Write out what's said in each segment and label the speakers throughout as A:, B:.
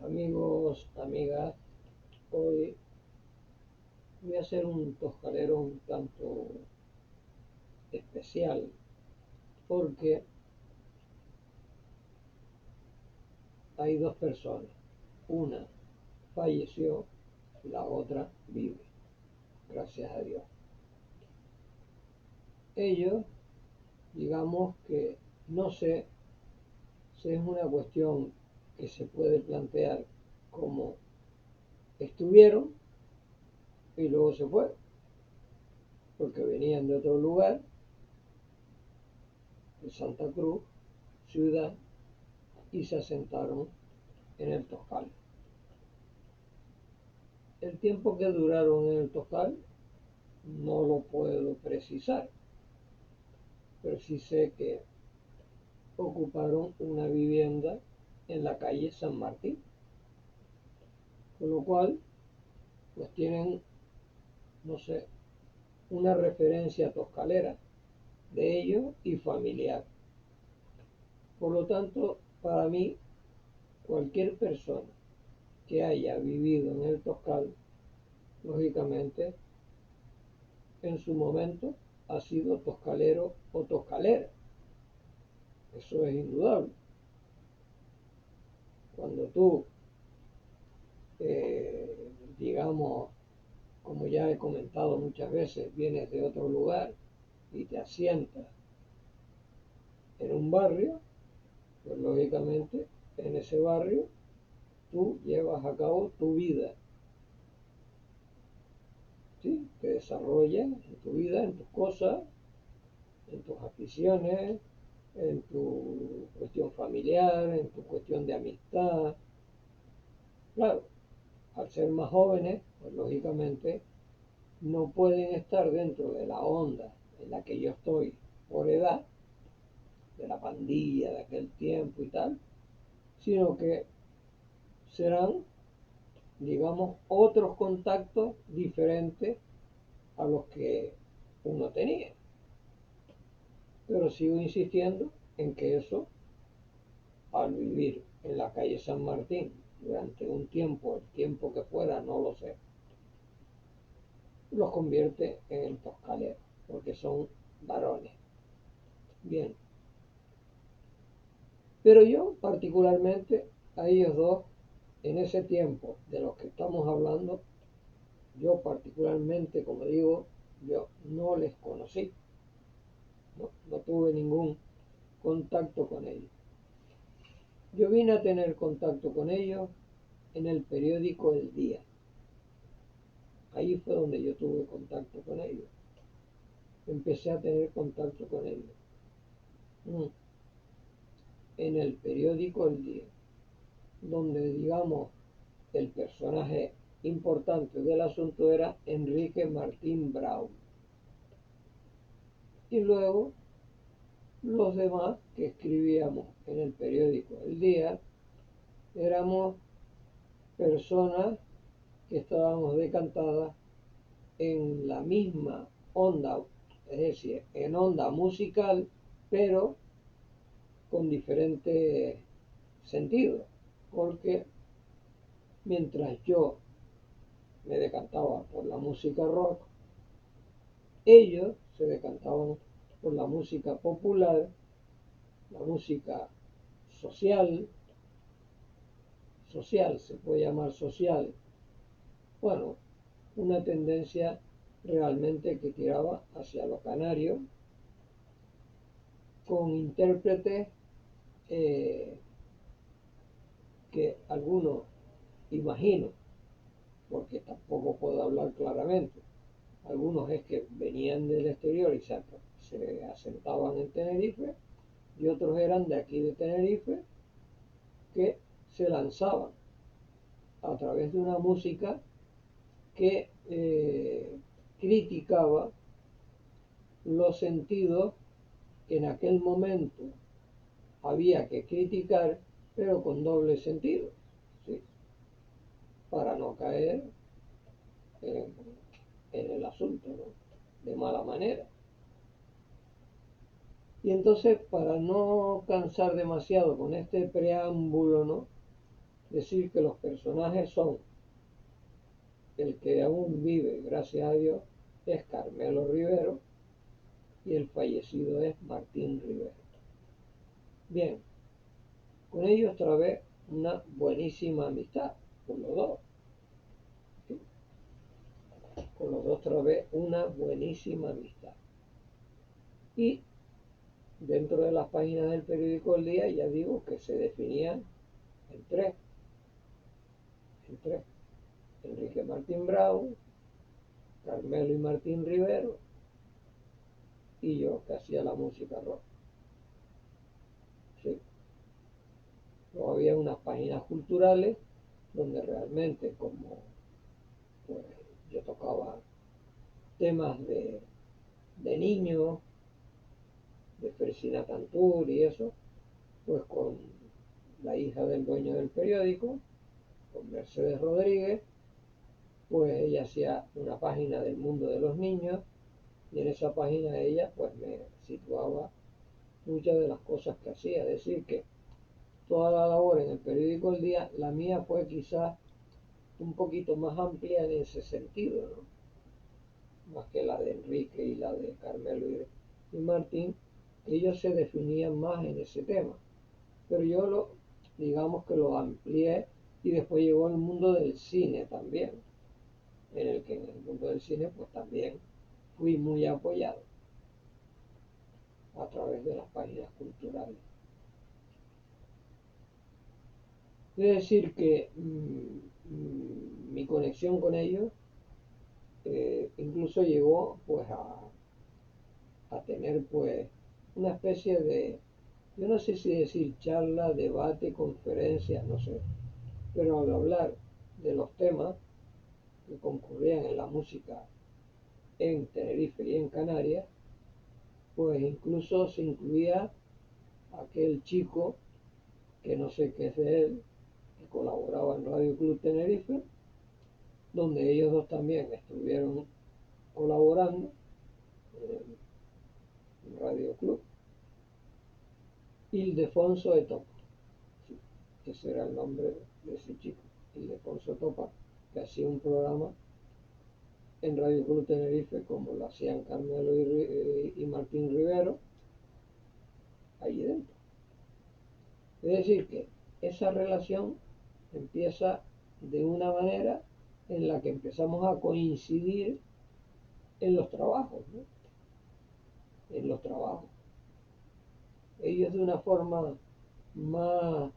A: Amigos, amigas, hoy voy a hacer un toscalero un tanto especial porque hay dos personas. Una falleció, la otra vive, gracias a Dios. Ellos, digamos que no sé si es una cuestión que se puede plantear como estuvieron y luego se fueron, porque venían de otro lugar, de Santa Cruz, ciudad, y se asentaron en el Toscal. El tiempo que duraron en el Toscal no lo puedo precisar, pero sí sé que ocuparon una vivienda en la calle San Martín, con lo cual pues tienen, no sé, una referencia toscalera de ellos y familiar. Por lo tanto, para mí, cualquier persona que haya vivido en el Toscal, lógicamente, en su momento ha sido toscalero o toscalera. Eso es indudable. Cuando tú, digamos, como ya he comentado muchas veces, vienes de otro lugar y te asientas en un barrio, pues lógicamente en ese barrio tú llevas a cabo tu vida, ¿sí? Te desarrollas en tu vida, en tus cosas, en tus aficiones, en tu cuestión familiar, en tu cuestión de amistad. Claro, al ser más jóvenes, pues lógicamente no pueden estar dentro de la onda en la que yo estoy por edad, de la pandilla de aquel tiempo y tal, sino que serán, digamos, otros contactos diferentes a los que uno tenía. Pero sigo insistiendo en que eso, al vivir en la calle San Martín durante un tiempo, el tiempo que fuera, no lo sé, los convierte en toscaleros, porque son varones. Bien, pero yo particularmente a ellos dos, en ese tiempo de los que estamos hablando, yo particularmente, como digo, yo no les conocí, no tuve ningún contacto con ellos. Yo vine a tener contacto con ellos en el periódico El Día. Ahí fue donde yo tuve contacto con ellos. Empecé a tener contacto con ellos. En el periódico El Día, donde, digamos, el personaje importante del asunto era Enrique Martín Brown. Y luego los demás que escribíamos en el periódico El Día éramos personas que estábamos decantadas en la misma onda, es decir, en onda musical, pero con diferentes sentidos, porque mientras yo me decantaba por la música rock, ellos se decantaban por la música popular, la música social, se puede llamar social, bueno, una tendencia realmente que tiraba hacia lo canario, con intérpretes eh, que algunos, imagino, porque tampoco puedo hablar claramente, algunos es que venían del exterior y se asentaban en Tenerife, y otros eran de aquí de Tenerife que se lanzaban a través de una música que criticaba los sentidos que en aquel momento había que criticar, pero con doble sentido, ¿sí? Para no caer en, en el asunto, ¿no? De mala manera. Y entonces, para no cansar demasiado con este preámbulo, ¿no? decir que los personajes son: el que aún vive, gracias a Dios, es Carmelo Rivero, y el fallecido es Martín Rivero. Bien, con ellos trabé una buenísima amistad, con los dos. ¿Sí? Con los dos trabé una buenísima amistad. Y dentro de las páginas del periódico El Día, ya digo que se definían en tres. Enrique Martín Brown, Carmelo y Martín Rivero, y yo, que hacía la música rock. Sí. Luego había unas páginas culturales donde realmente, como pues, yo tocaba temas de niños, de Fresina Cantur y eso, pues con la hija del dueño del periódico, con Mercedes Rodríguez, pues ella hacía una página del mundo de los niños, y en esa página ella pues me situaba muchas de las cosas que hacía. Es decir, que toda la labor en el periódico El Día, la mía fue quizás un poquito más amplia en ese sentido, ¿no? Más que la de Enrique y la de Carmelo y Martín. Ellos se definían más en ese tema, pero yo digamos que lo amplié, y después llegó el mundo del cine también, en el que en el mundo del cine pues también fui muy apoyado a través de las páginas culturales. Es decir que mi conexión con ellos incluso llegó pues a tener pues una especie de, yo no sé si decir charla, debate, conferencia, no sé, pero al hablar de los temas que concurrían en la música en Tenerife y en Canarias, pues incluso se incluía aquel chico, que no sé qué es de él, que colaboraba en Radio Club Tenerife, donde ellos dos también estuvieron colaborando en Radio Club, Ildefonso Etopa. Sí, ese era el nombre de ese chico, Ildefonso Etopa, que hacía un programa en Radio Club Tenerife, como lo hacían Carmelo y Martín Rivero, allí dentro. Es decir, que esa relación empieza de una manera en la que empezamos a coincidir en los trabajos, ¿no? En los trabajos. Ellos de una forma más,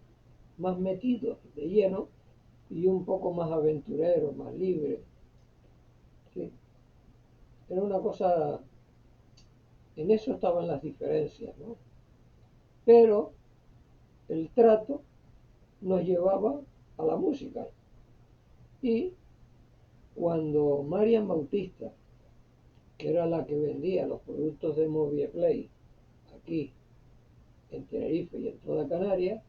A: más metidos de lleno, y un poco más aventurero, más libre. ¿Sí? Era una cosa, en eso estaban las diferencias, ¿no? Pero el trato nos llevaba a la música. Y cuando Marian Bautista, que era la que vendía los productos de Movieplay aquí en Tenerife y en toda Canarias,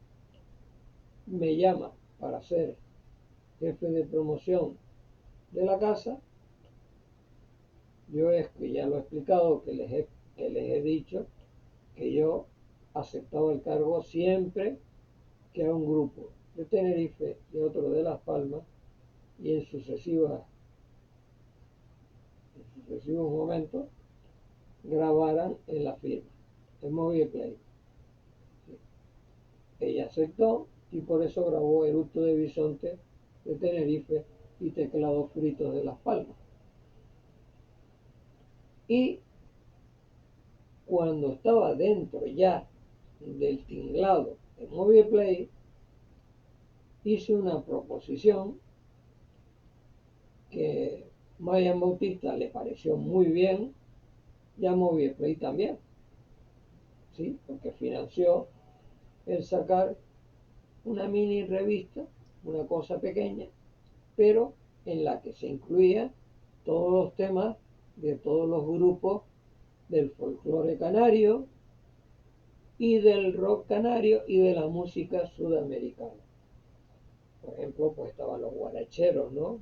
A: me llama para ser jefe de promoción de la casa, yo es que ya lo he explicado, que les he dicho que yo aceptaba el cargo siempre que a un grupo de Tenerife y otro de Las Palmas, y en sucesivos momentos grabaran en la firma, en Movieplay. Sí. Ella aceptó, y por eso grabó Eructo de Bisonte de Tenerife y Teclados Fritos de Las Palmas. Y cuando estaba dentro ya del tinglado de Movieplay, hice una proposición que Marian Bautista le pareció muy bien, y a Movieplay también, ¿sí? Porque financió el sacar una mini revista, una cosa pequeña, pero en la que se incluía todos los temas de todos los grupos del folclore canario y del rock canario y de la música sudamericana. Por ejemplo, pues estaban los guaracheros, ¿no?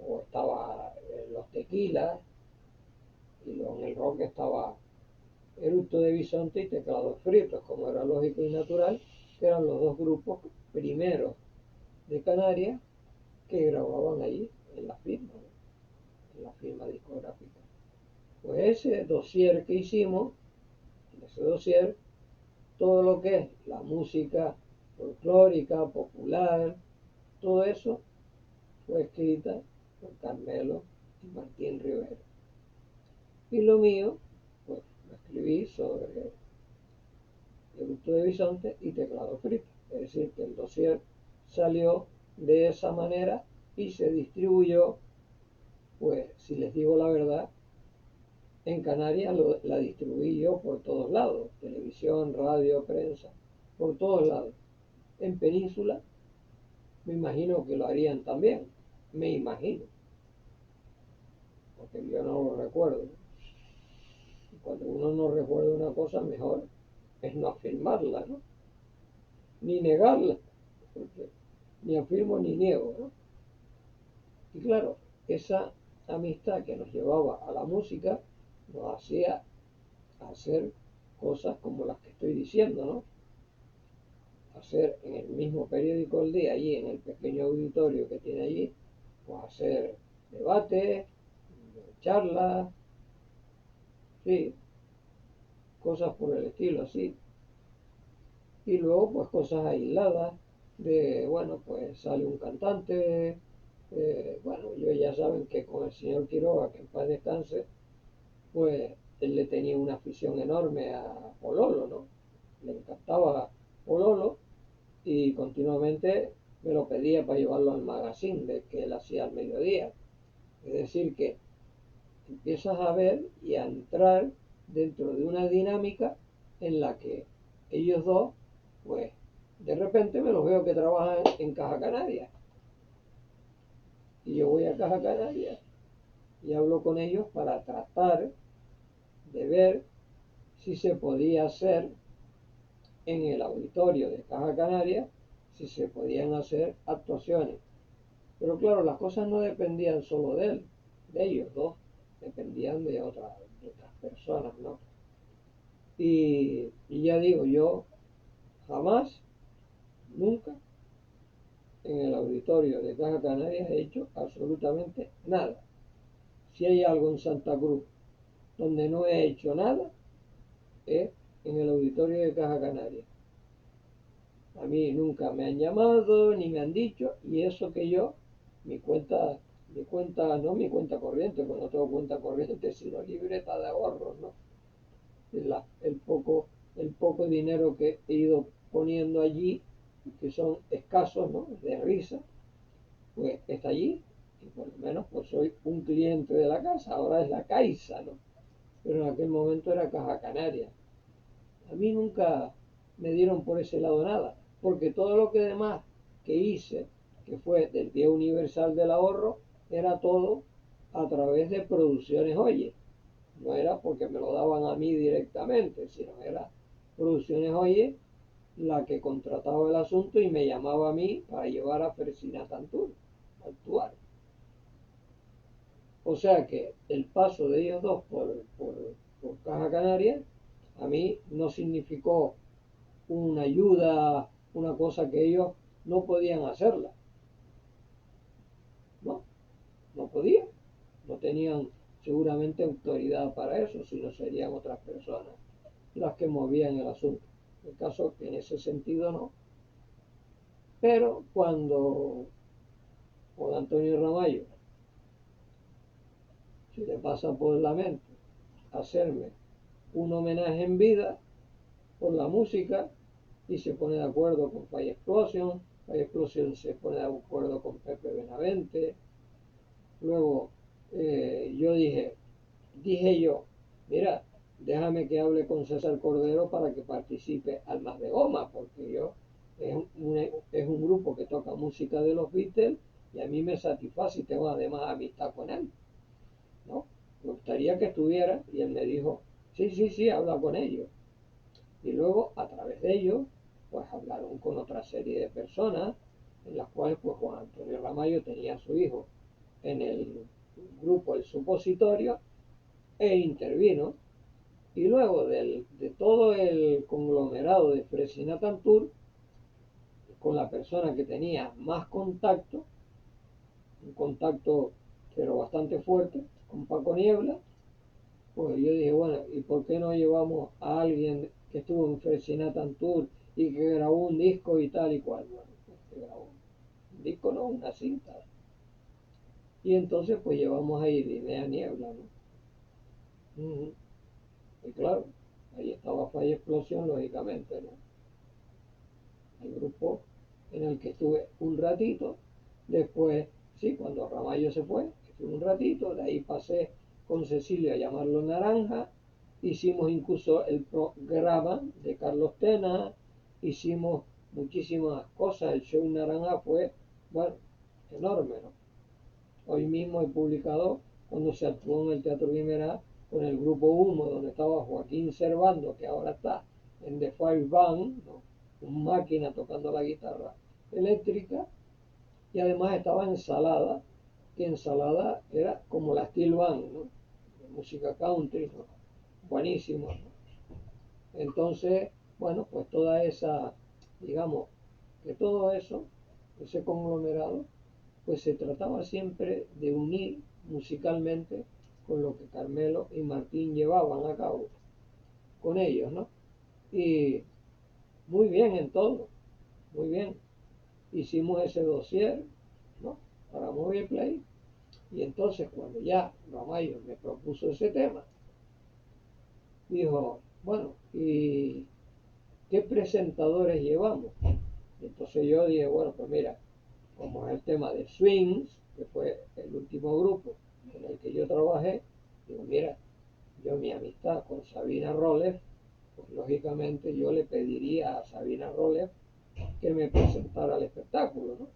A: O estaba los tequilas, y luego en el rock estaba Eructo de Bisonte y Teclados Fritos, como era lógico y natural, que eran los dos grupos primeros de Canarias que grababan allí en la firma, ¿no? En la firma discográfica. Pues ese dossier que hicimos, en ese dossier, todo lo que es la música folclórica, popular, todo eso fue escrita por Carmelo y Martín Rivera. Y lo mío, pues lo escribí sobre el gusto de bisonte y teclado frito. Es decir, que el dossier salió de esa manera y se distribuyó, pues si les digo la verdad, en Canarias la distribuí yo por todos lados, televisión, radio, prensa, por todos lados. En Península me imagino que lo harían también, me imagino, porque yo no lo recuerdo. Y cuando uno no recuerda una cosa, mejor es no afirmarla, ¿no? Ni negarla, porque ni afirmo ni niego, ¿no? Y claro, esa amistad que nos llevaba a la música nos hacía hacer cosas como las que estoy diciendo, ¿no? Hacer en el mismo periódico El Día, allí en el pequeño auditorio que tiene allí, pues hacer debates, charlas, sí, cosas por el estilo así. Y luego pues cosas aisladas de, bueno, pues sale un cantante, bueno, ellos ya saben que con el señor Quiroga, que en paz descanse, pues él le tenía una afición enorme a Pololo, ¿no? Le encantaba Pololo y continuamente me lo pedía para llevarlo al magazine de que él hacía al mediodía. Es decir, que empiezas a ver y a entrar dentro de una dinámica en la que ellos dos, pues, de repente me los veo que trabajan en Caja Canaria. Y yo voy a Caja Canaria y hablo con ellos para tratar de ver si se podía hacer en el auditorio de Caja Canaria, si se podían hacer actuaciones. Pero claro, las cosas no dependían solo de él, de ellos dos, dependían de otras personas, ¿no? Y ya digo, yo jamás, nunca, en el auditorio de Caja Canaria he hecho absolutamente nada. Si hay algo en Santa Cruz donde no he hecho nada, es en el auditorio de Caja Canaria. A mí nunca me han llamado ni me han dicho, y eso que yo, no mi cuenta corriente, porque no tengo cuenta corriente, sino libreta de ahorros, ¿no? El poco dinero que he ido poniendo allí, que son escasos, ¿no? De risa, pues está allí, y por lo menos pues soy un cliente de la casa, ahora es la Caixa, ¿no? Pero en aquel momento era Caja Canaria. A mí nunca me dieron por ese lado nada, porque todo lo que demás que hice, que fue del Día Universal del Ahorro, era todo a través de Producciones Oye. No era porque me lo daban a mí directamente, sino era Producciones Oye la que contrataba el asunto y me llamaba a mí para llevar a Fresina Tantur a actuar. O sea que el paso de ellos dos por Caja Canaria a mí no significó una ayuda, una cosa que ellos no podían hacerla. No, no podían. No tenían seguramente autoridad para eso, sino serían otras personas las que movían el asunto. El caso que en ese sentido no. Pero cuando Juan Antonio Ramallo se le pasa por la mente hacerme un homenaje en vida por la música y se pone de acuerdo con Fire Explosion se pone de acuerdo con Pepe Benavente. Luego yo dije yo, mira, déjame que hable con César Cordero para que participe Almas de Goma, porque es un grupo que toca música de los Beatles y a mí me satisface y tengo además amistad con él, ¿no? Me gustaría que estuviera y él me dijo, sí, sí, sí, habla con ellos. Y luego, a través de ellos, pues hablaron con otra serie de personas, en las cuales pues Juan Antonio Ramallo tenía a su hijo en el grupo El Supositorio e intervino. Y luego de todo el conglomerado de Fresina Tantur, con la persona que tenía más contacto, un contacto pero bastante fuerte, con Paco Niebla. Pues yo dije, bueno, ¿y por qué no llevamos a alguien que estuvo en Fresinatan Tour y que grabó un disco y tal y cual? Bueno, pues que grabó un disco, no, una cinta. Y entonces pues llevamos a Irinea Niebla, ¿no? Y claro, ahí estaba Falla Explosión, lógicamente, ¿no? El grupo en el que estuve un ratito. Después, sí, cuando Ramallo se fue, estuve un ratito, de ahí pasé con Cecilio a llamarlo Naranja, hicimos incluso el programa de Carlos Tena, hicimos muchísimas cosas, el show Naranja fue, bueno, enorme, ¿no? Hoy mismo he publicado cuando se actuó en el Teatro Guimerá con el grupo Humo, donde estaba Joaquín Servando, que ahora está en The Five Band, ¿no? Un máquina tocando la guitarra eléctrica, y además estaba Ensalada, que Ensalada era como la Steel Band, ¿no? De música country, ¿no? Buenísimo, ¿no? Entonces, bueno, pues toda esa, digamos, que todo eso, ese conglomerado, pues se trataba siempre de unir musicalmente con lo que Carmelo y Martín llevaban a cabo con ellos, ¿no? Y muy bien en todo, muy bien. Hicimos ese dossier, ¿no? Para Movie Play, y entonces cuando ya Ramallo me propuso ese tema, dijo, bueno, ¿y qué presentadores llevamos? Entonces yo dije, bueno, pues mira, como es el tema de Swings, que fue el último grupo en el que yo trabajé, digo, mira, yo mi amistad con Sabina Roller, pues lógicamente yo le pediría a Sabina Roller que me presentara el espectáculo, ¿no?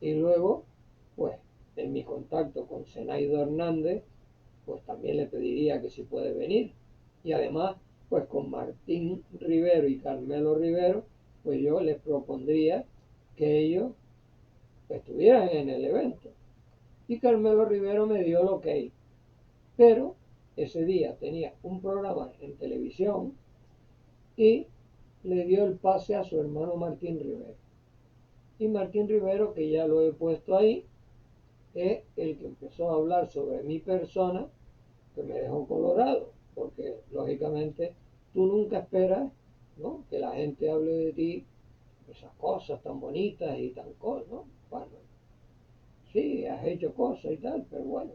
A: Y luego, pues, en mi contacto con Zenaido Hernández, pues también le pediría que si puede venir. Y además, pues con Martín Rivero y Carmelo Rivero, pues yo les propondría que ellos estuvieran en el evento. Y Carmelo Rivero me dio el ok. Pero ese día tenía un programa en televisión y le dio el pase a su hermano Martín Rivero. Y Martín Rivero, que ya lo he puesto ahí, es el que empezó a hablar sobre mi persona, que me dejó colorado, porque lógicamente tú nunca esperas, ¿no?, que la gente hable de ti, esas cosas tan bonitas y tan cosas, ¿no? Bueno, sí, has hecho cosas y tal, pero bueno,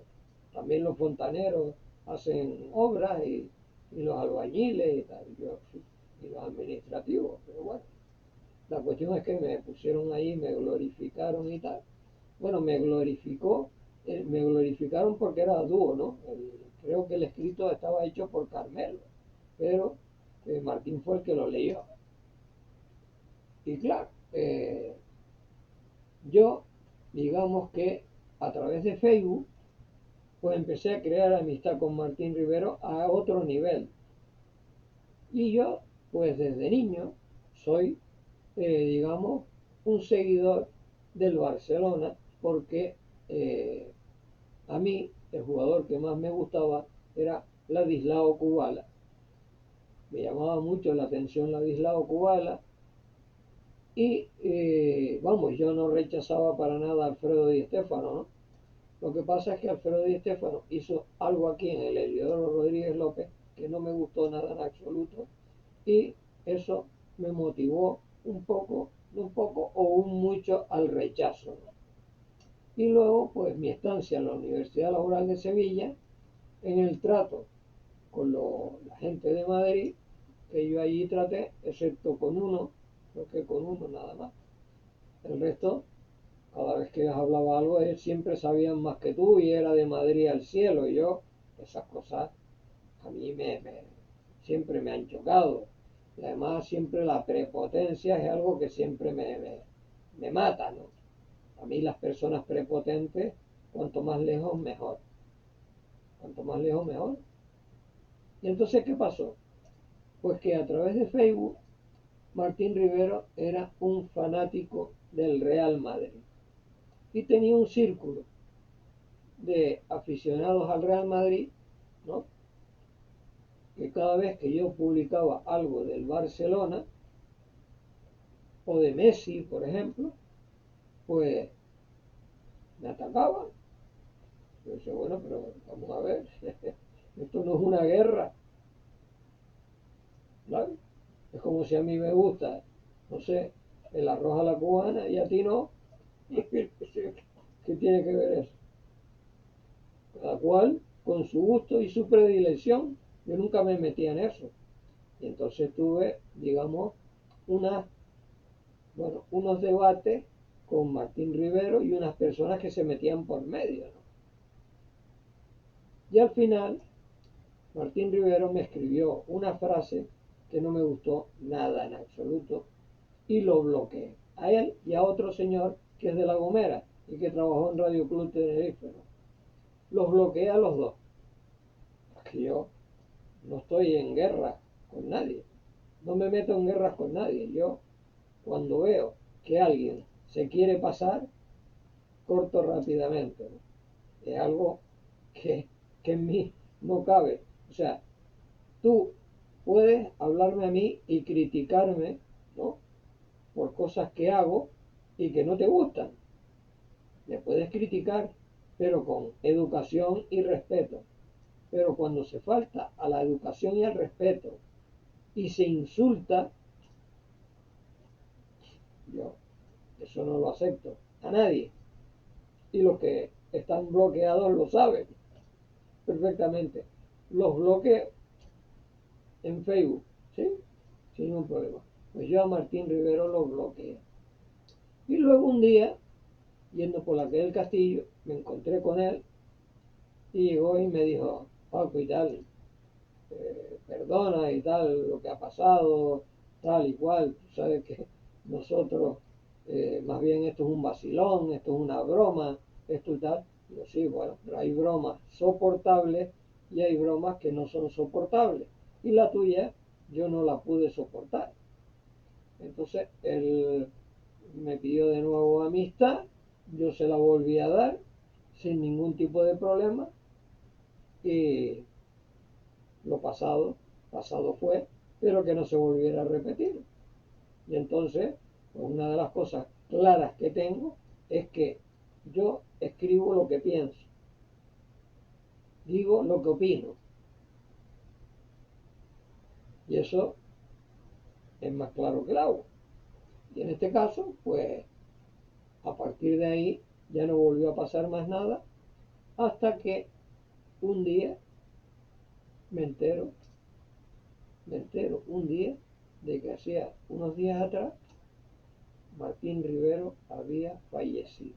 A: también los fontaneros hacen obras y los albañiles y tal, y los administrativos, pero bueno, la cuestión es que me pusieron ahí, me glorificaron y tal. Bueno, me glorificaron porque era dúo, ¿no? Creo que el escrito estaba hecho por Carmelo, pero Martín fue el que lo leyó. Y claro, yo, digamos que a través de Facebook, pues empecé a crear amistad con Martín Rivero a otro nivel. Y yo, pues desde niño, soy, digamos, un seguidor del Barcelona, porque a mí el jugador que más me gustaba era Ladislao Kubala. Me llamaba mucho la atención Ladislao Kubala y, vamos, yo no rechazaba para nada a Alfredo Di Stéfano, ¿no? Lo que pasa es que Alfredo Di Stéfano hizo algo aquí en el Heliodoro Rodríguez López que no me gustó nada en absoluto, y eso me motivó un poco o un mucho al rechazo, ¿no? Y luego, pues mi estancia en la Universidad Laboral de Sevilla, en el trato con la gente de Madrid, que yo allí traté, excepto con uno, creo que con uno nada más. El resto, cada vez que hablaba algo, ellos siempre sabían más que tú y era de Madrid al cielo. Y yo, esas cosas a mí siempre me han chocado. Y además siempre la prepotencia es algo que siempre me mata, ¿no? A mí las personas prepotentes, cuanto más lejos mejor. Cuanto más lejos mejor. Y entonces, ¿qué pasó? Pues que a través de Facebook, Martín Rivero era un fanático del Real Madrid y tenía un círculo de aficionados al Real Madrid, ¿no?, que cada vez que yo publicaba algo del Barcelona, o de Messi, por ejemplo, pues me atacaban. Yo decía, bueno, pero vamos a ver, esto no es una guerra, ¿vale? Es como si a mí me gusta, no sé, el arroz a la cubana y a ti no. ¿Qué tiene que ver eso? Cada cual con su gusto y su predilección. Yo nunca me metía en eso. Y entonces tuve, digamos, una, bueno, unos debates con Martín Rivero y unas personas que se metían por medio, ¿no? Y al final, Martín Rivero me escribió una frase que no me gustó nada en absoluto y lo bloqueé. A él y a otro señor que es de La Gomera y que trabajó en Radio Club Tenerife, ¿no? Los bloqueé a los dos. Porque yo no estoy en guerra con nadie. No me meto en guerras con nadie. Yo, cuando veo que alguien se quiere pasar, corto rápidamente, ¿no? Es algo que en mí no cabe. O sea, tú puedes hablarme a mí y criticarme, ¿no? Por cosas que hago y que no te gustan. Me puedes criticar, pero con educación y respeto. Pero cuando se falta a la educación y al respeto y se insulta, yo eso no lo acepto a nadie. Y los que están bloqueados lo saben perfectamente. Los bloqueo en Facebook, ¿sí? Sin ningún problema. Pues yo a Martín Rivero lo bloqueé. Y luego un día, yendo por la calle del Castillo, me encontré con él y llegó y me dijo, Paco y tal, perdona y tal, lo que ha pasado, tal y cual, tú sabes que nosotros, más bien esto es un vacilón, esto es una broma, esto y tal. Digo, sí, bueno, pero hay bromas soportables y hay bromas que no son soportables. Y la tuya yo no la pude soportar. Entonces él me pidió de nuevo amistad, yo se la volví a dar sin ningún tipo de problema y lo pasado, pasado fue, pero que no se volviera a repetir. Y entonces, pues una de las cosas claras que tengo es que yo escribo lo que pienso, digo lo que opino. Y eso es más claro que el agua. Y en este caso, pues a partir de ahí ya no volvió a pasar más nada hasta que un día me entero, un día de que hacía unos días atrás Martín Rivero había fallecido.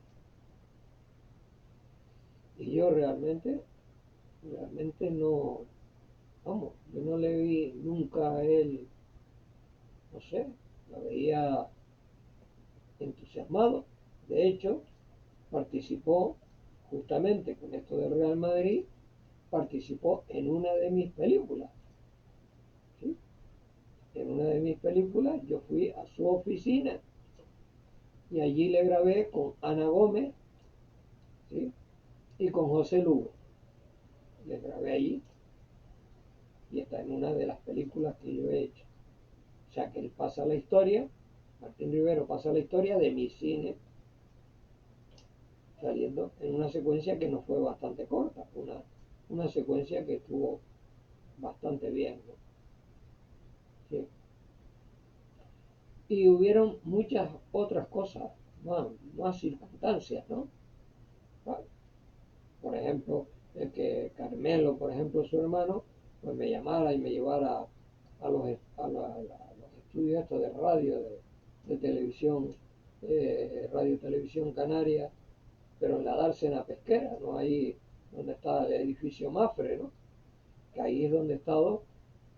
A: Y yo realmente no, vamos, yo no le vi nunca a él, no sé, lo veía entusiasmado. De hecho, participó justamente con esto del Real Madrid, participó en una de mis películas, ¿sí? En una de mis películas yo fui a su oficina y allí le grabé con Ana Gómez, ¿sí? Y con José Lugo. Le grabé allí y está en una de las películas que yo he hecho. O sea que él pasa la historia, Martín Rivero pasa la historia de mi cine, saliendo en una secuencia que no fue bastante corta, una secuencia que estuvo bastante bien, ¿no? Sí. Y hubieron muchas otras cosas, más circunstancias, ¿no? Vale. Por ejemplo, el que Carmelo, por ejemplo, su hermano, pues me llamara y me llevara a los estudios estos de radio, de televisión, radio y televisión canaria, pero en la dársena pesquera, ¿no? Ahí donde está el edificio Mafre, ¿no? Que ahí es donde he estado,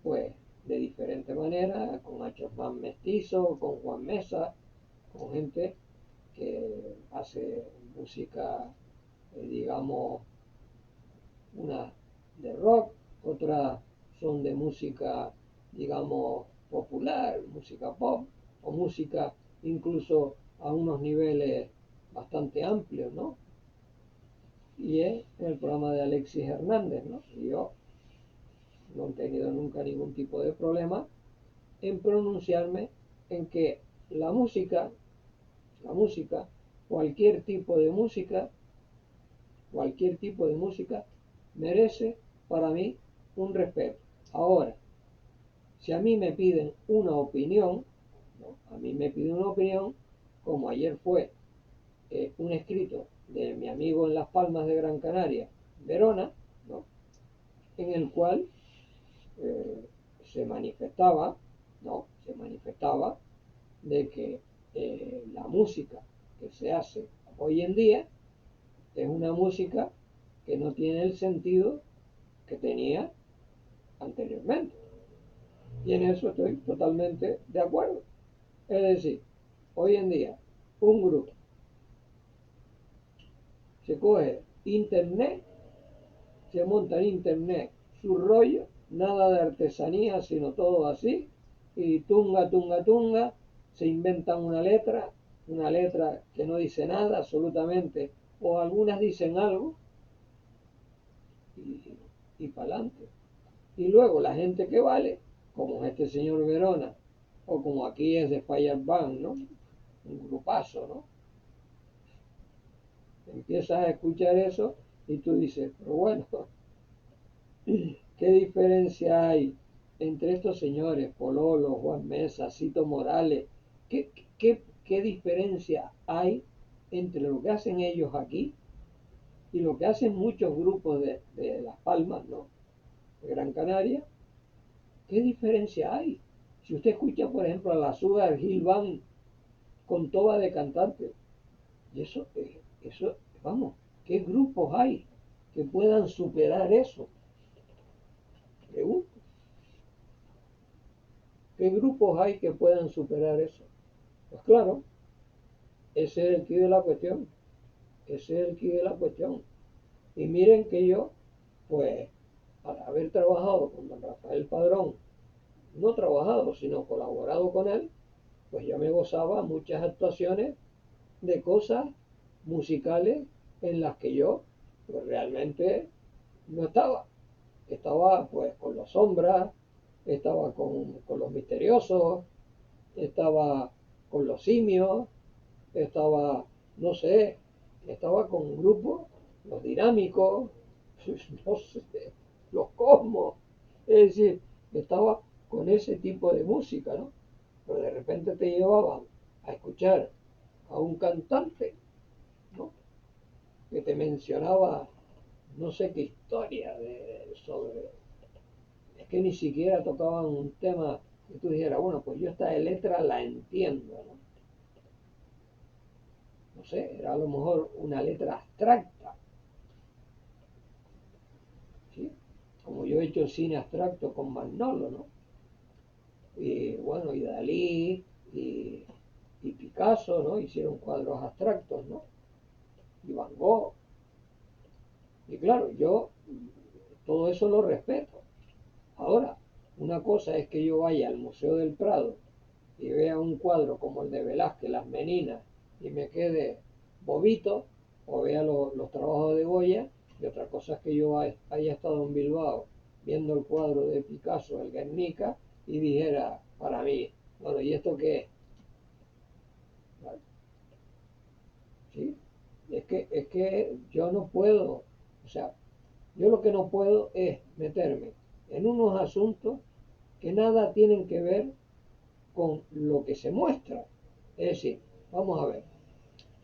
A: pues, de diferente manera, con Achosman Mestizo, con Juan Mesa, con gente que hace música, digamos, una de rock, otras son de música, digamos, popular, música pop, o música incluso a unos niveles bastante amplios, ¿no? Y es en el programa de Alexis Hernández, ¿no? Y yo no he tenido nunca ningún tipo de problema en pronunciarme en que la música, la música, cualquier tipo de música, cualquier tipo de música merece para mí un respeto. Ahora, si a mí me piden una opinión, ¿no? A mí me piden una opinión, como ayer fue un escrito de mi amigo en Las Palmas de Gran Canaria, Verona, ¿no? En el cual eh, se manifestaba, ¿no? Se manifestaba de que la música que se hace hoy en día es una música que no tiene el sentido que tenía anteriormente. Y en eso estoy totalmente de acuerdo. Es decir, hoy en día un grupo se coge internet, se monta en internet su rollo, nada de artesanía, sino todo así, y tunga, tunga, tunga, se inventan una letra que no dice nada absolutamente, o algunas dicen algo, y para adelante. Y luego la gente que vale, como este señor Verona, o como aquí es de Fire Band, ¿no? Un grupazo, ¿no? Empiezas a escuchar eso y tú dices, pero bueno, ¿qué diferencia hay entre estos señores, Pololo, Juan Mesa, Cito Morales? ¿Qué diferencia hay entre lo que hacen ellos aquí y lo que hacen muchos grupos de Las Palmas, ¿no? De Gran Canaria? ¿Qué diferencia hay? Si usted escucha, por ejemplo, a la Sugar Hill Band con toba de cantante, y eso, vamos, ¿qué grupos hay que puedan superar eso? Pregunto, ¿qué grupos hay que puedan superar eso? Pues claro, ese es el quid de la cuestión, ese es el quid de la cuestión. Y miren que yo, pues, al haber trabajado con don Rafael Padrón, no trabajado, sino colaborado con él, pues yo me gozaba muchas actuaciones de cosas musicales en las que yo pues realmente no estaba. Estaba pues con los sombras, estaba con los misteriosos, estaba con los simios, estaba, no sé, estaba con un grupo, los dinámicos, no sé, los cosmos. Es decir, estaba con ese tipo de música, ¿no? Pero de repente te llevaban a escuchar a un cantante, ¿no? Que te mencionaba no sé qué historia sobre... Es que ni siquiera tocaban un tema que tú dijeras, bueno, pues yo esta de letra la entiendo, ¿no? No sé, era a lo mejor una letra abstracta, ¿sí? Como yo he hecho cine abstracto con Manolo, ¿no? Y bueno, y Dalí y Picasso, ¿no? Hicieron cuadros abstractos, ¿no? Y Van Gogh. Y claro, yo todo eso lo respeto. Ahora, una cosa es que yo vaya al Museo del Prado y vea un cuadro como el de Velázquez, Las Meninas, y me quede bobito, o vea los trabajos de Goya, y otra cosa es que yo haya estado en Bilbao viendo el cuadro de Picasso, el Guernica, y dijera para mí, bueno, ¿y esto qué es? ¿Vale? ¿Sí? Es que yo no puedo, o sea, yo lo que no puedo es meterme en unos asuntos que nada tienen que ver con lo que se muestra. Es decir, vamos a ver,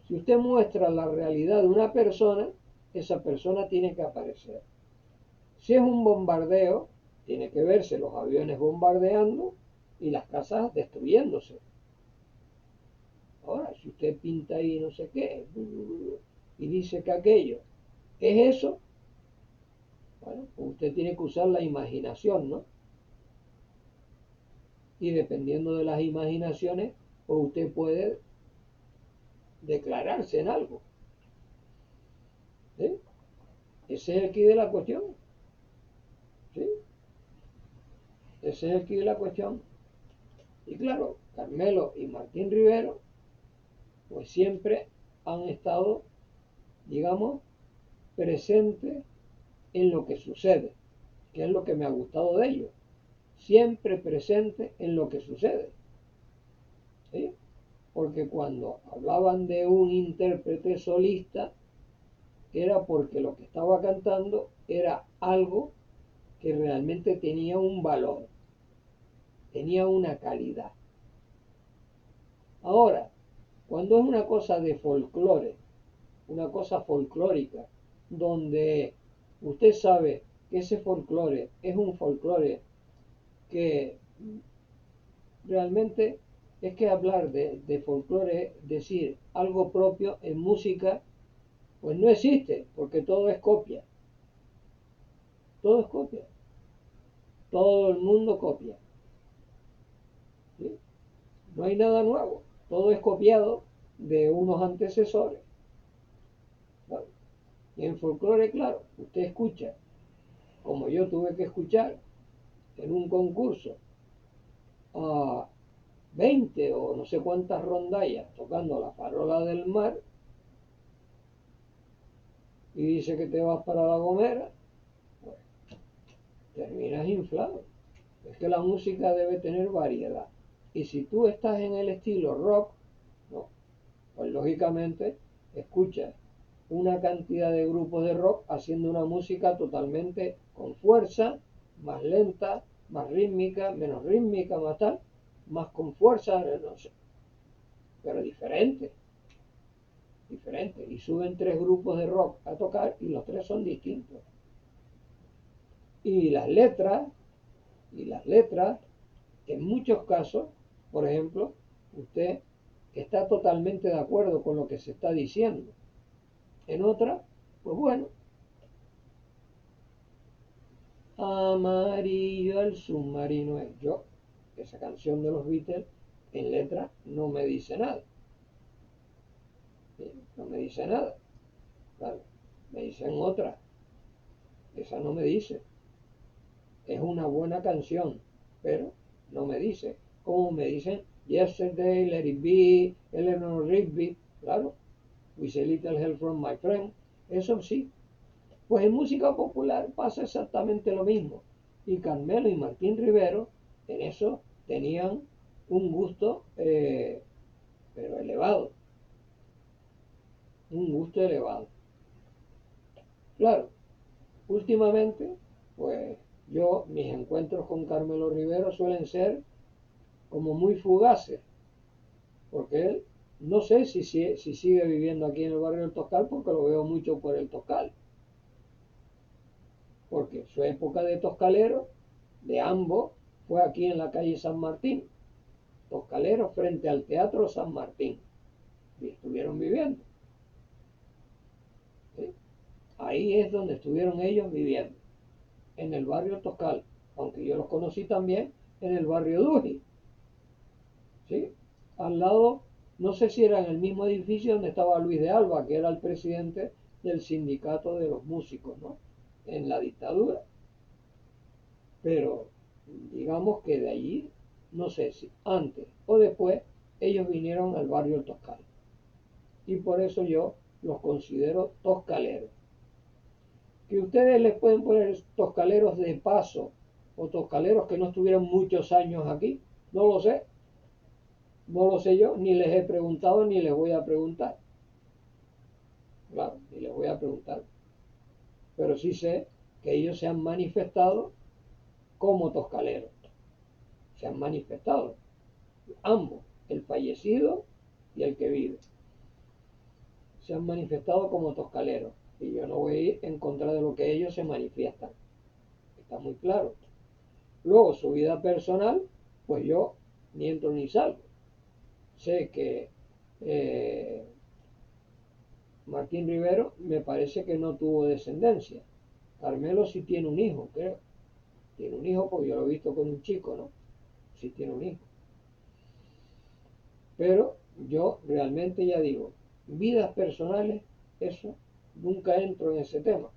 A: si usted muestra la realidad de una persona, esa persona tiene que aparecer. Si es un bombardeo, tiene que verse los aviones bombardeando y las casas destruyéndose. Ahora, si usted pinta ahí no sé qué y dice que aquello es eso, bueno, pues usted tiene que usar la imaginación, ¿no? Y dependiendo de las imaginaciones, pues usted puede declararse en algo. ¿Sí? Ese es el quid de la cuestión. ¿Sí? Ese es el quid de la cuestión. Y claro, Carmelo y Martín Rivero, pues siempre han estado, digamos, presentes en lo que sucede, que es lo que me ha gustado de ellos. Siempre presente en lo que sucede. ¿Sí? porque cuando hablaban de un intérprete solista, era porque lo que estaba cantando era algo que realmente tenía un valor, tenía una calidad. Ahora, cuando es una cosa de folclore, una cosa folclórica, donde usted sabe que ese folclore es un folclore que realmente es que hablar de folclore, decir algo propio en música, pues no existe, porque todo es copia, todo es copia, todo el mundo copia, ¿sí? No hay nada nuevo, todo es copiado de unos antecesores, ¿vale? Y en folclore, claro, usted escucha, como yo tuve que escuchar en un concurso a 20 o no sé cuántas rondallas tocando la farola del mar, y dice que te vas para La Gomera, pues terminas inflado. Es que la música debe tener variedad. Y si tú estás en el estilo rock, no, pues lógicamente escuchas una cantidad de grupos de rock haciendo una música totalmente con fuerza, más lenta, más rítmica, menos rítmica, más tal, más con fuerza, no sé, pero diferente, diferente. Y suben tres grupos de rock a tocar y los tres son distintos. Y las letras, en muchos casos, por ejemplo, usted está totalmente de acuerdo con lo que se está diciendo. En otra, pues bueno, amarillo el submarino es yo. Esa canción de los Beatles en letra no me dice nada. ¿Sí? No me dice nada. Claro, me dicen otra. Esa no me dice. Es una buena canción, pero no me dice. Como me dicen Yesterday, Let It Be, Eleanor Rigby, claro, With a Little Help from My Friend, eso sí. Pues en música popular pasa exactamente lo mismo. Y Carmelo y Martín Rivero en eso tenían un gusto, pero elevado, un gusto elevado. Claro, últimamente, pues mis encuentros con Carmelo Rivero suelen ser como muy fugaces, porque él, no sé si sigue viviendo aquí en el barrio del Toscal, porque lo veo mucho por el Toscal, porque su época de toscalero, de ambos, fue aquí en la calle San Martín, toscalero frente al Teatro San Martín, y estuvieron viviendo, ¿sí? Ahí es donde estuvieron ellos viviendo, en el barrio Toscal, aunque yo los conocí también en el barrio Duji, ¿sí? Al lado, no sé si era en el mismo edificio donde estaba Luis de Alba, que era el presidente del sindicato de los músicos, ¿no? En la dictadura. Pero digamos que de allí, no sé si antes o después, ellos vinieron al barrio Toscal. Y por eso yo los considero toscaleros. Que ustedes les pueden poner toscaleros de paso o toscaleros que no estuvieron muchos años aquí, no lo sé. No lo sé yo, ni les he preguntado ni les voy a preguntar. Claro, ni les voy a preguntar. Pero sí sé que ellos se han manifestado como toscaleros. Se han manifestado. Ambos, el fallecido y el que vive. Se han manifestado como toscaleros. Y yo no voy a ir en contra de lo que ellos se manifiestan. Está muy claro. Luego, su vida personal, pues yo ni entro ni salgo. Sé que Martín Rivero me parece que no tuvo descendencia. Carmelo sí tiene un hijo, creo. Tiene un hijo porque yo lo he visto con un chico, ¿no? Sí tiene un hijo. Pero yo realmente ya digo, vidas personales, eso, nunca entro en ese tema.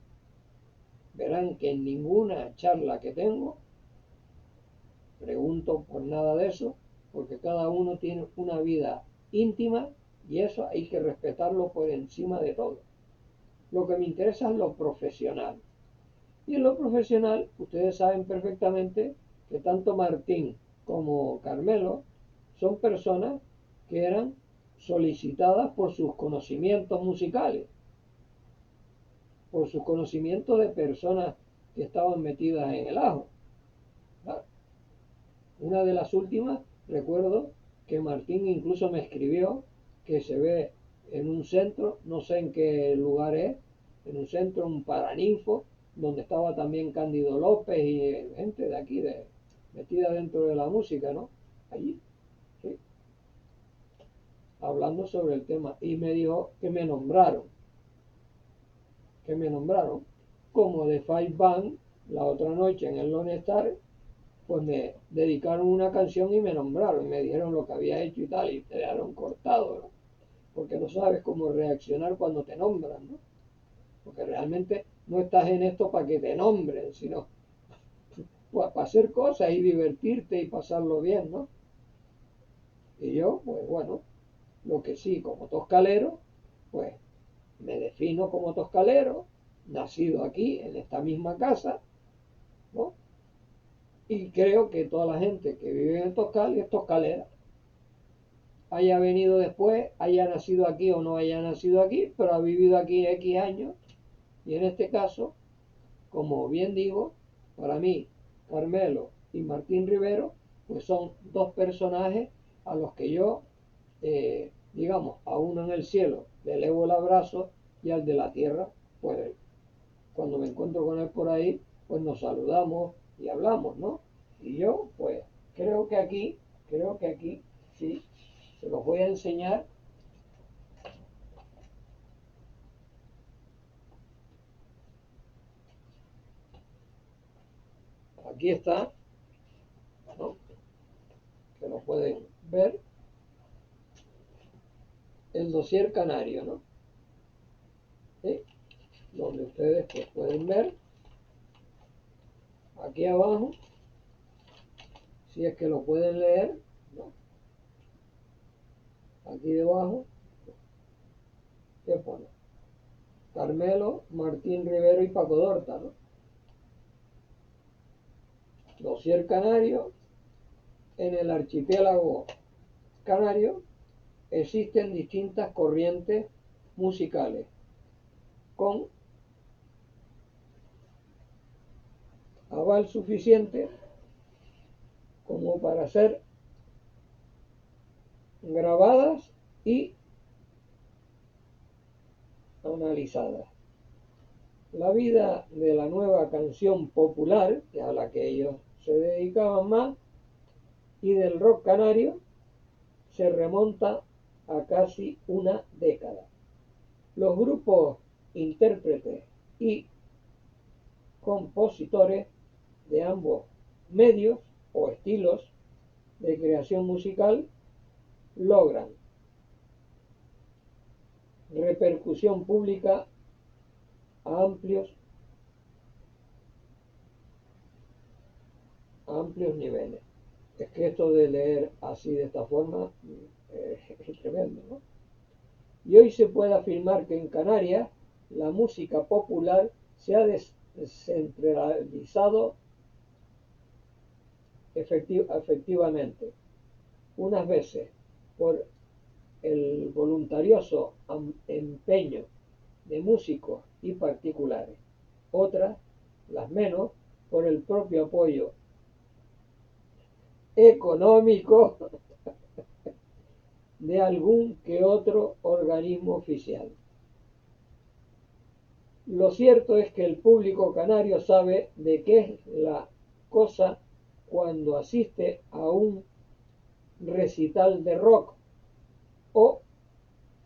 A: Verán que en ninguna charla que tengo pregunto por nada de eso, porque cada uno tiene una vida íntima y eso hay que respetarlo por encima de todo. Lo que me interesa es lo profesional. Y en lo profesional, ustedes saben perfectamente que tanto Martín como Carmelo son personas que eran solicitadas por sus conocimientos musicales, por sus conocimientos de personas que estaban metidas en el ajo. ¿Vale? Una de las últimas, recuerdo que Martín incluso me escribió que se ve en un centro, no sé en qué lugar es, en un centro, un paraninfo, donde estaba también Cándido López y gente de aquí, metida dentro de la música, ¿no? Allí, sí, hablando sobre el tema. Y me dijo que me nombraron como de Five Band la otra noche en el Lone Star, pues me dedicaron una canción y me nombraron, y me dijeron lo que había hecho y tal, y te dejaron cortado, ¿no? Porque no sabes cómo reaccionar cuando te nombran, ¿no? Porque realmente no estás en esto para que te nombren, sino pues, para hacer cosas y divertirte y pasarlo bien, ¿no? Y yo, pues bueno, lo que sí, como toscalero, pues me defino como toscalero, nacido aquí, en esta misma casa, ¿no? Y creo que toda la gente que vive en Toscal es toscalera. Haya venido después, haya nacido aquí o no haya nacido aquí, pero ha vivido aquí X años. Y en este caso, como bien digo, para mí, Carmelo y Martín Rivero, pues son dos personajes a los que yo, digamos, a uno en el cielo le elevo el abrazo y al de la tierra, pues cuando me encuentro con él por ahí, pues nos saludamos y hablamos, ¿no? Y yo, pues, creo que aquí, sí, se los voy a enseñar. Aquí está, ¿no? Que lo pueden ver, el dossier canario, ¿no? ¿Sí? Donde ustedes pues, pueden ver aquí abajo, si es que lo pueden leer, ¿no? Aquí debajo, ¿qué pone? Carmelo, Martín Rivero y Paco Dorta, ¿no? Dossier canario. En el archipiélago canario existen distintas corrientes musicales con aval suficiente como para ser grabadas y analizadas. La vida de la nueva canción popular, que a la que ellos se dedicaban más, y del rock canario se remonta a casi una década. Los grupos, intérpretes y compositores de ambos medios o estilos de creación musical logran repercusión pública a amplios niveles. Es que esto de leer así de esta forma es tremendo, ¿no? Y hoy se puede afirmar que en Canarias la música popular se ha descentralizado efectivamente, unas veces por el voluntarioso empeño de músicos y particulares, otras, las menos, por el propio apoyo económico de algún que otro organismo oficial. Lo cierto es que el público canario sabe de qué es la cosa cuando asiste a un recital de rock o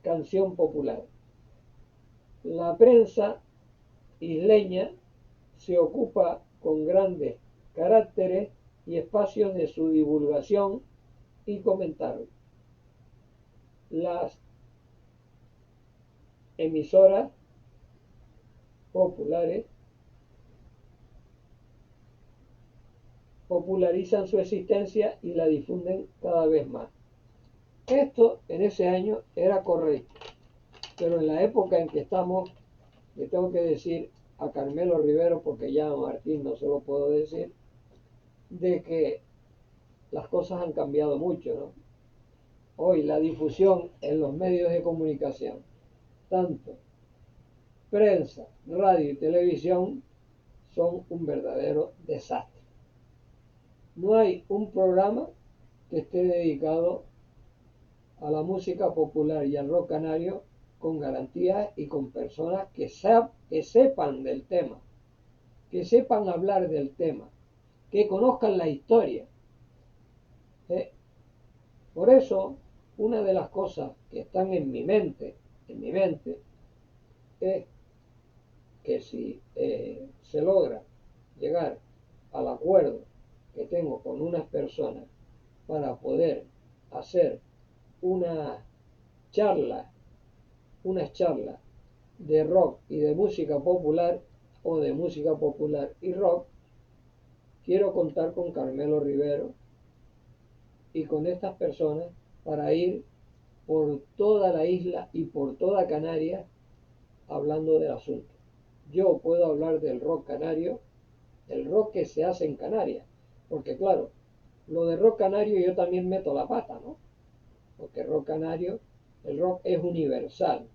A: canción popular. La prensa isleña se ocupa con grandes caracteres y espacios de su divulgación y comentario. Las emisoras populares popularizan su existencia y la difunden cada vez más. Esto en ese año era correcto, pero en la época en que estamos, le tengo que decir a Carmelo Rivero, porque ya a Martín no se lo puedo decir, de que las cosas han cambiado mucho, ¿no? Hoy la difusión en los medios de comunicación, tanto prensa, radio y televisión, son un verdadero desastre. No hay un programa que esté dedicado a la música popular y al rock canario con garantías y con personas que sepan del tema, que sepan hablar del tema, que conozcan la historia. Por eso, una de las cosas que están en mi mente, es que si se logra llegar al acuerdo que tengo con unas personas para poder hacer una charla, unas charlas de rock y de música popular, o de música popular y rock, quiero contar con Carmelo Rivero y con estas personas para ir por toda la isla y por toda Canarias hablando del asunto. Yo puedo hablar del rock canario, el rock que se hace en Canarias, porque claro, lo de rock canario yo también meto la pata, ¿no? Porque rock canario, el rock es universal,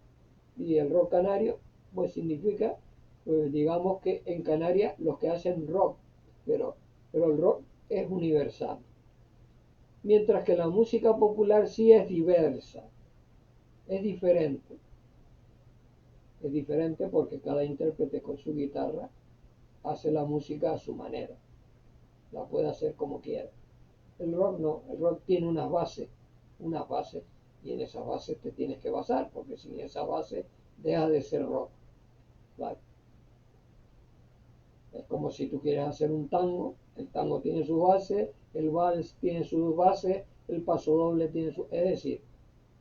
A: y el rock canario pues significa, pues digamos que en Canarias los que hacen rock, pero el rock es universal, mientras que la música popular sí es diversa, es diferente. Es diferente porque cada intérprete con su guitarra hace la música a su manera, la puede hacer como quiera. El rock no, el rock tiene unas bases, y en esas bases te tienes que basar, porque sin esa base deja de ser rock. ¿Vale? Es como si tú quieres hacer un tango, el tango tiene su base, el vals tiene su base, el paso doble tiene su, es decir,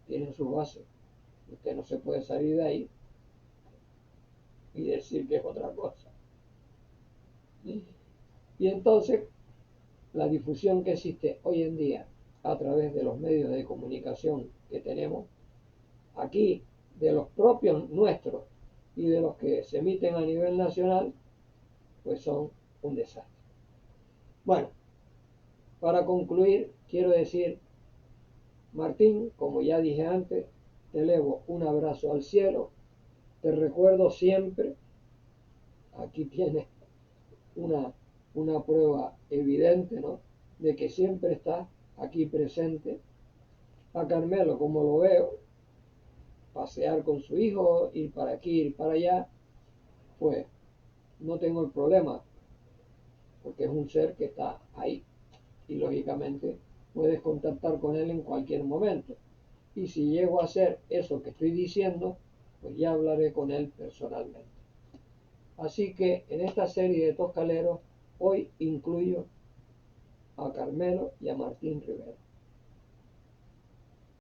A: tienen su base. Usted no se puede salir de ahí y decir que es otra cosa. Y entonces, la difusión que existe hoy en día a través de los medios de comunicación que tenemos aquí, de los propios nuestros y de los que se emiten a nivel nacional, pues son un desastre. Bueno, para concluir, quiero decir, Martín, como ya dije antes, te elevo un abrazo al cielo, te recuerdo siempre, aquí tienes una, una prueba evidente, ¿no?, de que siempre estás aquí presente. A Carmelo, como lo veo, pasear con su hijo, ir para aquí, ir para allá, pues no tengo el problema, porque es un ser que está ahí y lógicamente puedes contactar con él en cualquier momento. Y si llego a hacer eso que estoy diciendo, pues ya hablaré con él personalmente. Así que en esta serie de Toscaleros, hoy incluyo a Carmelo y a Martín Rivero.